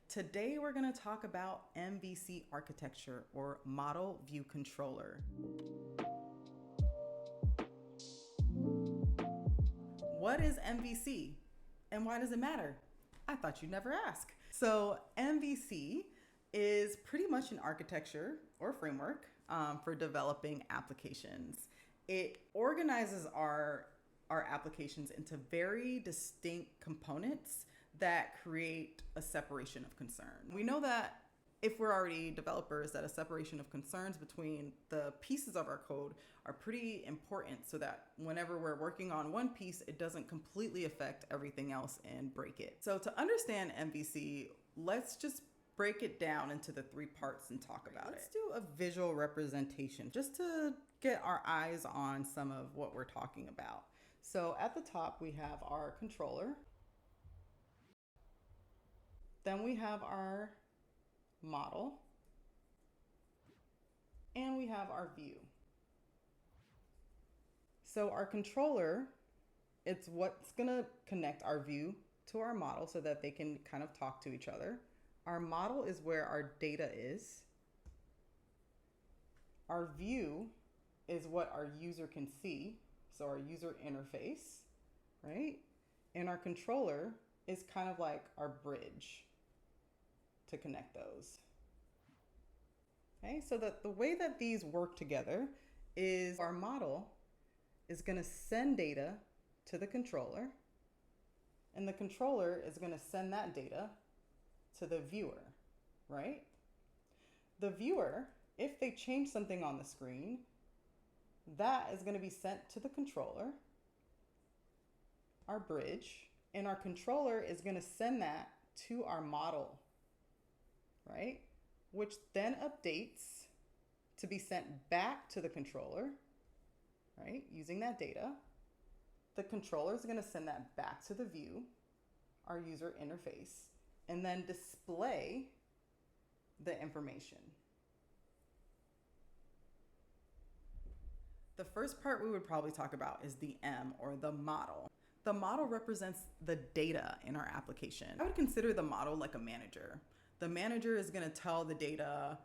Today we're going to talk about MVC architecture, or Model View Controller. What is MVC and why does it matter? I thought you'd never ask. So MVC is pretty much an architecture or framework for developing applications. It organizes our applications into very distinct components that create a separation of concern. We know that if we're already developers, that a separation of concerns between the pieces of our code are pretty important so that whenever we're working on one piece, it doesn't completely affect everything else and break it. So to understand MVC, let's just break it down into the three parts and talk about it. Let's do a visual representation just to get our eyes on some of what we're talking about. So at the top, we have our controller. Then we have our model. And we have our view. So our controller, it's what's going to connect our view to our model so that they can kind of talk to each other. Our model is where our data is. Our view is what our user can see, so our user interface, right? And our controller is kind of like our bridge to connect those. Okay, so the way that these work together is our model is going to send data to the controller, and the controller is going to send that data to the viewer, right? The viewer, if they change something on the screen, that is going to be sent to the controller, our bridge, and our controller is going to send that to our model, right? Which then updates to be sent back to the controller, right? Using that data. The controller is going to send that back to the view, our user interface, and then display the information. The first part we would probably talk about is the M, or the model. The model represents the data in our application. I would consider the model like a manager. The manager is going to tell the data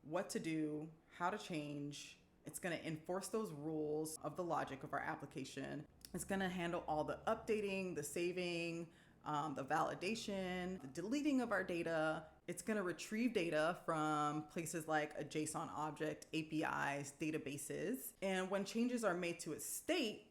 what to do, how to change. It's going to enforce those rules of the logic of our application. It's going to handle all the updating, the saving, the validation, the deleting of our data. It's going to retrieve data from places like a JSON object, APIs, databases. And when changes are made to its state,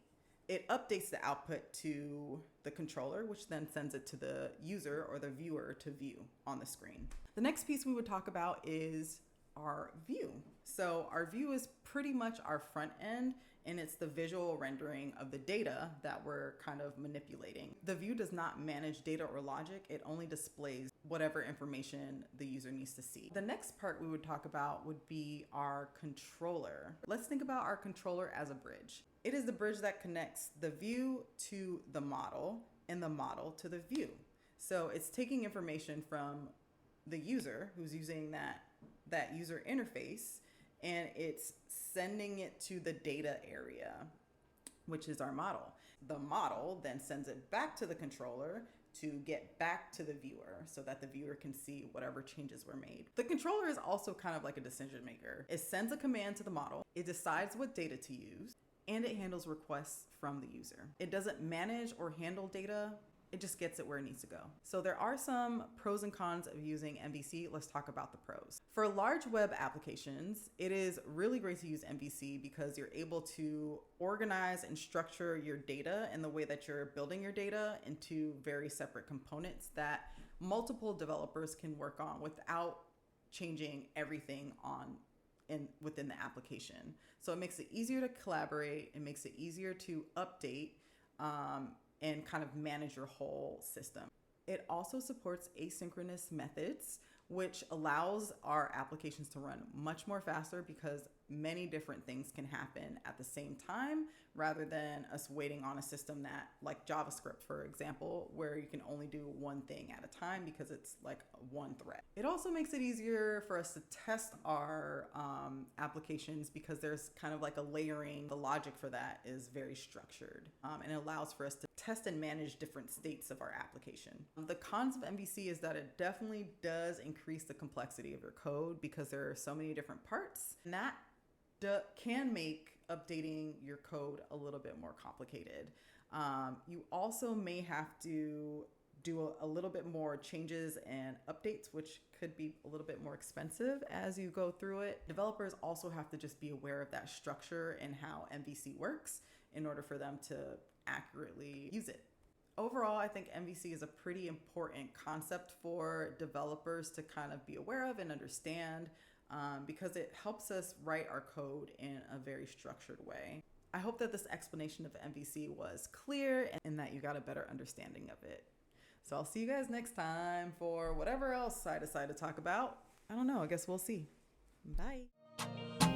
it updates the output to the controller, which then sends it to the user or the viewer to view on the screen. The next piece we would talk about is our view. So our view is pretty much our front end, and it's the visual rendering of the data that we're kind of manipulating. The view does not manage data or logic. It only displays whatever information the user needs to see. The next part we would talk about would be our controller. Let's think about our controller as a bridge. It is the bridge that connects the view to the model and the model to the view. So it's taking information from the user who's using that user interface, and it's sending it to the data area, which is our model. The model then sends it back to the controller to get back to the viewer so that the viewer can see whatever changes were made. The controller is also kind of like a decision maker. It sends a command to the model, it decides what data to use, and it handles requests from the user. It doesn't manage or handle data. It just gets it where it needs to go. So there are some pros and cons of using MVC. Let's talk about the pros. For large web applications, it is really great to use MVC because you're able to organize and structure your data in the way that you're building your data into very separate components that multiple developers can work on without changing everything within the application. So it makes it easier to collaborate. It makes it easier to update, and kind of manage your whole system. It also supports asynchronous methods, which allows our applications to run much more faster because many different things can happen at the same time rather than us waiting on a system that, like JavaScript, for example, where you can only do one thing at a time because it's like one thread. It also makes it easier for us to test our applications because there's kind of like a layering. The logic for that is very structured, and it allows for us to test and manage different states of our application. The cons of MVC is that it definitely does increase the complexity of your code because there are so many different parts, and that can make updating your code a little bit more complicated. You also may have to do a little bit more changes and updates, which could be a little bit more expensive as you go through it. Developers also have to just be aware of that structure and how MVC works in order for them to accurately use it. Overall, I think MVC is a pretty important concept for developers to kind of be aware of and understand, because it helps us write our code in a very structured way. I hope that this explanation of MVC was clear and that you got a better understanding of it. So I'll see you guys next time for whatever else I decide to talk about. I don't know, I guess we'll see. Bye.